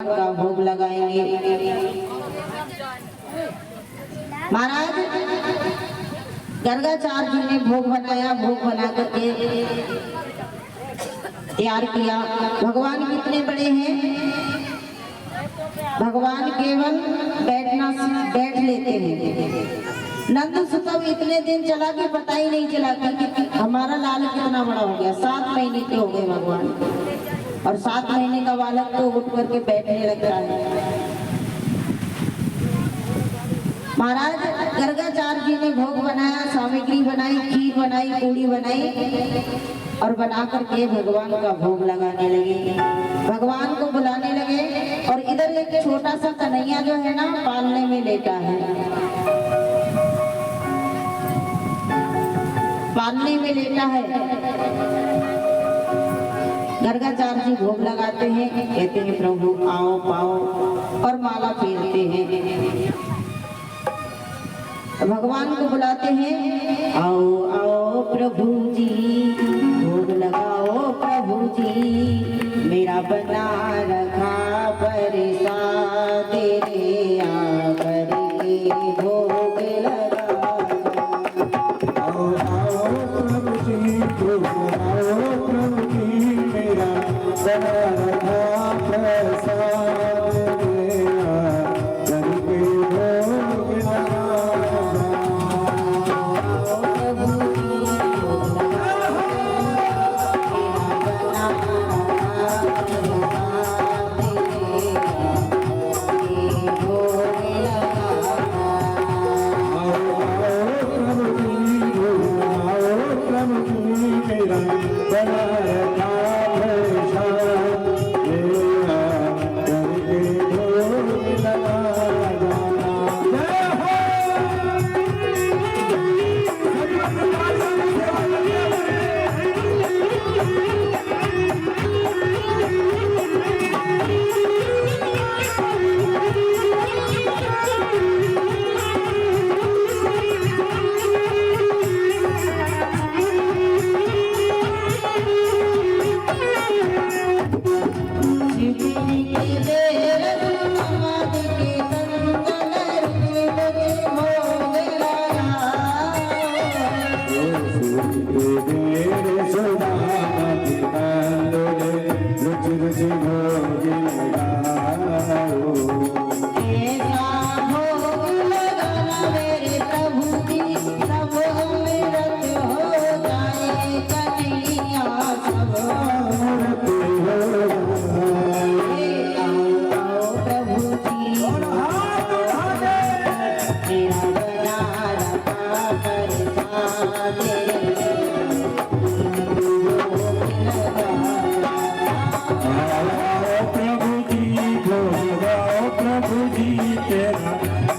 का भोग लगाएंगे। महाराज गर्गाचार्य जी ने भोग बनाया, भोग बना करके तैयार किया। भगवान कितने बड़े हैं, भगवान केवल बैठ लेते हैं। नंद सुतव इतने दिन चला कि पता ही नहीं चला कि हमारा लाल कितना बड़ा हो गया। 7 महीने के हो गए भगवान, और 7 महीने का बालक तो उठ करके बैठने लगता है। महाराज गर्गाचार्य जी ने भोग बनाया, सामग्री बनाई, खीर बनाई, पूड़ी बनाई और बना करके भगवान का भोग लगाने लगे, भगवान को बुलाने लगे। और इधर एक छोटा सा कन्हैया जो है ना पालने में लेटा है, पालने में लेटा है। गर्गाचार्य जी भोग लगाते हैं, कहते हैं प्रभु आओ पाओ, और माला फेरते हैं। भगवान को बुलाते हैं, आओ आओ प्रभु जी, भोग लगाओ प्रभु जी, मेरा बना रखा प्रसाद तेरे आकर के भोग लगाओ। आओ आओ प्रभु जी, भोग लगाओ प्रभु जी, मेरा बना रखा प्रसाद तेरे आकर के भोग लगाओ।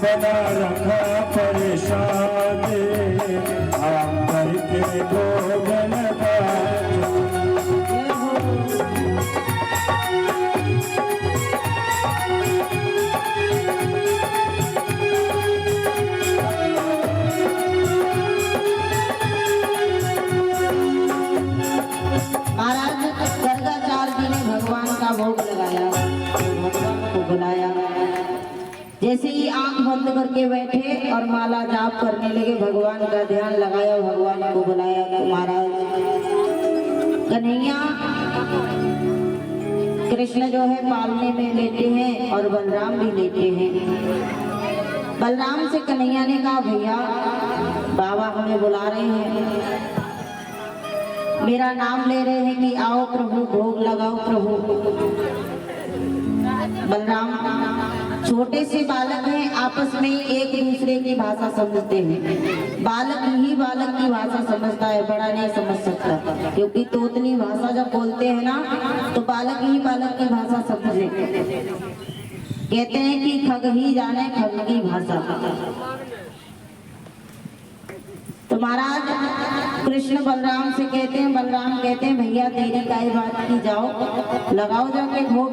बना रखा परेशान आराम करके भोग लगाओ। महाराज गर्गाचार्य जी ने भगवान का भोग लगाया, भगवान को बुलाया। जैसे ही आंख बंद करके बैठे और माला जाप करने लगे, भगवान का ध्यान लगाया, भगवान को बुलाया। तो महाराज कन्हैया कृष्ण जो है पालने में लेते हैं और बलराम भी लेते हैं। बलराम से कन्हैया ने कहा भैया बाबा हमें बुला रहे हैं, मेरा नाम ले रहे हैं कि आओ प्रभु भोग लगाओ प्रभु। बलराम छोटे से बालक हैं, आपस में एक दूसरे की भाषा समझते हैं। बालक ही बालक की भाषा समझता है, बड़ा नहीं समझ सकता, क्योंकि तोतली भाषा जब बोलते हैं ना तो बालक ही बालक की भाषा समझ लेते हैं। कहते हैं कि खग ही जाने खग की भाषा। तो महाराज कृष्ण बलराम से कहते हैं, बलराम कहते हैं भैया तेरी काई बात की, जाओ लगाओ जाके भोग।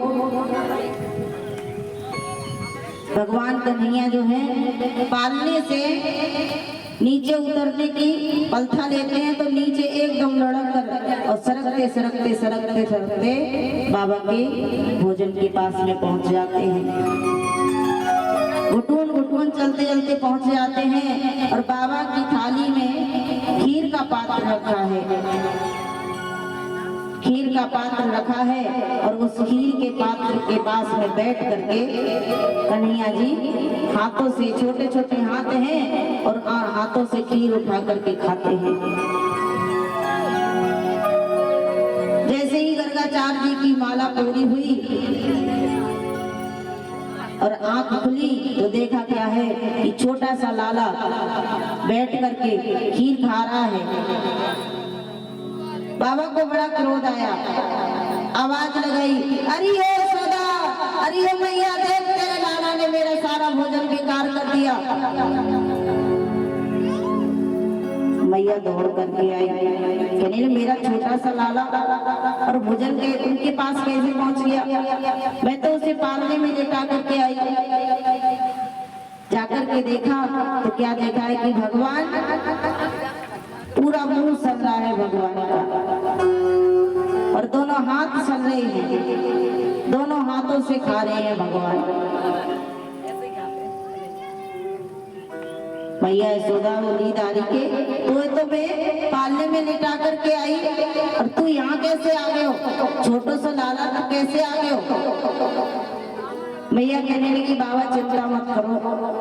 भगवान कन्हैया जो है पालने से नीचे उतरने की पलथा लेते हैं तो नीचे एकदम लड़क कर और सरकते सरकते सरकते सरकते बाबा के भोजन के पास में पहुंच जाते हैं। घुटुन घुटुन चलते चलते पहुंच जाते हैं और बाबा की थाली में खीर का पात्र रखा है। खीर का पात्र रखा है और उस खीर के पात्र के पास में बैठ करके कन्हैया जी हाथों से, छोटे छोटे हाथ हैं और हाथों से खीर उठा करके खाते हैं। जैसे ही गर्गाचार्य जी की माला पूरी हुई और आंख खुली तो देखा क्या है कि छोटा सा लाला बैठ करके खीर खा रहा है। बाबा को बड़ा क्रोध आया, आवाज लगाई, अरे ओ सदा, अरे ओ मैया, देख तेरे लाला ने मेरा सारा भोजन बेकार कर दिया। मैया दौड़ करके आई, कहने मेरा छोटा सा लाला और भोजन के उनके पास कैसे पहुंच गया? मैं तो उसे पालने में लेटा करके आई। जाकर के देखा तो क्या देखा है कि भगवान पूरा मुंह सल रहा है भगवान का और दोनों हाथ सल रहे हैं, दोनों हाथों से खा रहे हैं भगवान। मैया यशोदा बोली, दादी के तो मैं पालने में लिटा करके आई और तू यहाँ कैसे आ गए हो? छोटो सा लाला तू कैसे आ गए हो? मैया कहने लगी, बाबा चिंता मत करो,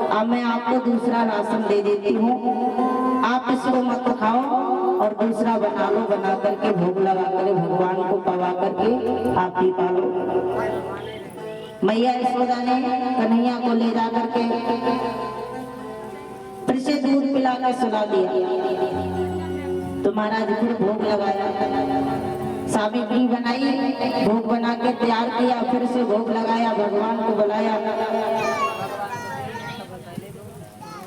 अब मैं आपको दूसरा राशन दे देती हूँ, आप इसको मत खाओ और दूसरा बना लो, बना करके भोग लगा कर भगवान को पवा करके आप ही पालो। मैया यशोदा ने कन्हैया को ले जा करके फिर से दूध पिला कर सुला दिया। तो महाराज फिर भोग लगाया, सामग्री बनाई, भोग बना के तैयार किया, फिर से भोग लगाया, भगवान को बुलाया।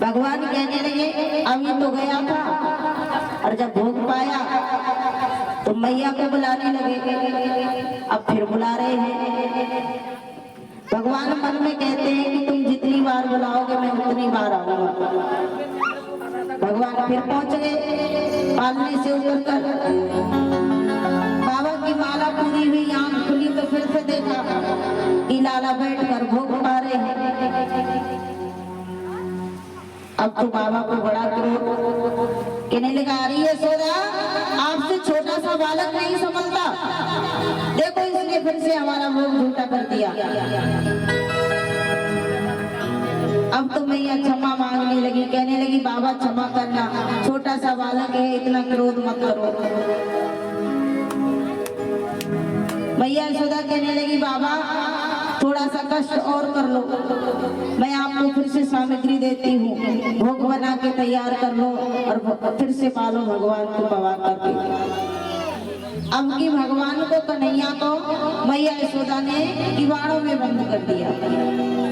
भगवान कहने लगे, अभी तो गया था और जब भोग पाया तो मैया को बुलाने लगे, अब फिर बुला रहे हैं। भगवान मन में कहते हैं कि तुम जितनी बार बुलाओगे मैं उतनी बार आऊंगा। भगवान फिर पहुंच गए, पालने से उतरकर बाबा की माला पूरी हुई, आंख खुली तो फिर से देखा कि लाला बैठकर भोग पा रहे हैं। अब तो बाबा को बड़ा क्रोध, कहने लगा, अरे यशोदा, आपसे छोटा सा बालक नहीं संभलता, देखो इसने फिर से हमारा भोग झूठा कर दिया। अब तो मैया क्षमा मांगने लगी, कहने लगी, बाबा क्षमा करना, छोटा सा बालक है, इतना क्रोध मत करो। मैया यशोदा कहने लगी, बाबा थोड़ा सा कष्ट और कर लो, मैं आपको फिर से सामग्री देती हूँ, भोग बना के तैयार कर लो और फिर से पालो भगवान को पवा करके। अब की भगवान को, कन्हैया को मैया यशोदा ने किवाड़ों में बंद कर दिया,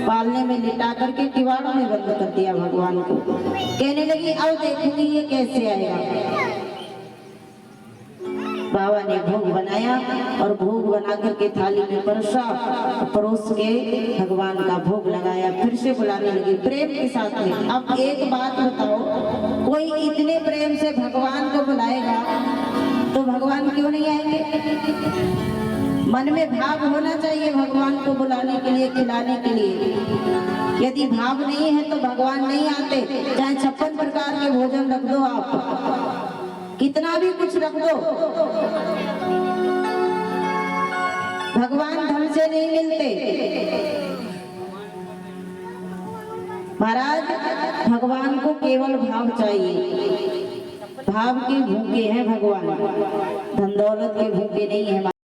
पालने में लिटा करके किवाड़ों में बंद कर दिया भगवान को। कहने लगी, अब देखूंगी ये कैसे आएगा। बाबा ने भोग बनाया और भोग बना करके थाली में परोसा, परोस के भगवान का भोग लगाया, फिर से बुलाने लगी प्रेम के साथ में। अब एक बात बताओ, कोई इतने प्रेम से भगवान को बुलाएगा तो भगवान क्यों नहीं आएंगे? मन में भाव होना चाहिए भगवान को बुलाने के लिए, खिलाने के लिए। यदि भाव नहीं है तो भगवान नहीं आते। चाहे 56 प्रकार के भोजन रख दो, आप कितना भी कुछ रख दो, भगवान धन से नहीं मिलते। महाराज, भगवान को केवल भाव चाहिए, भाव के भूखे हैं भगवान, धन दौलत के भूखे नहीं है।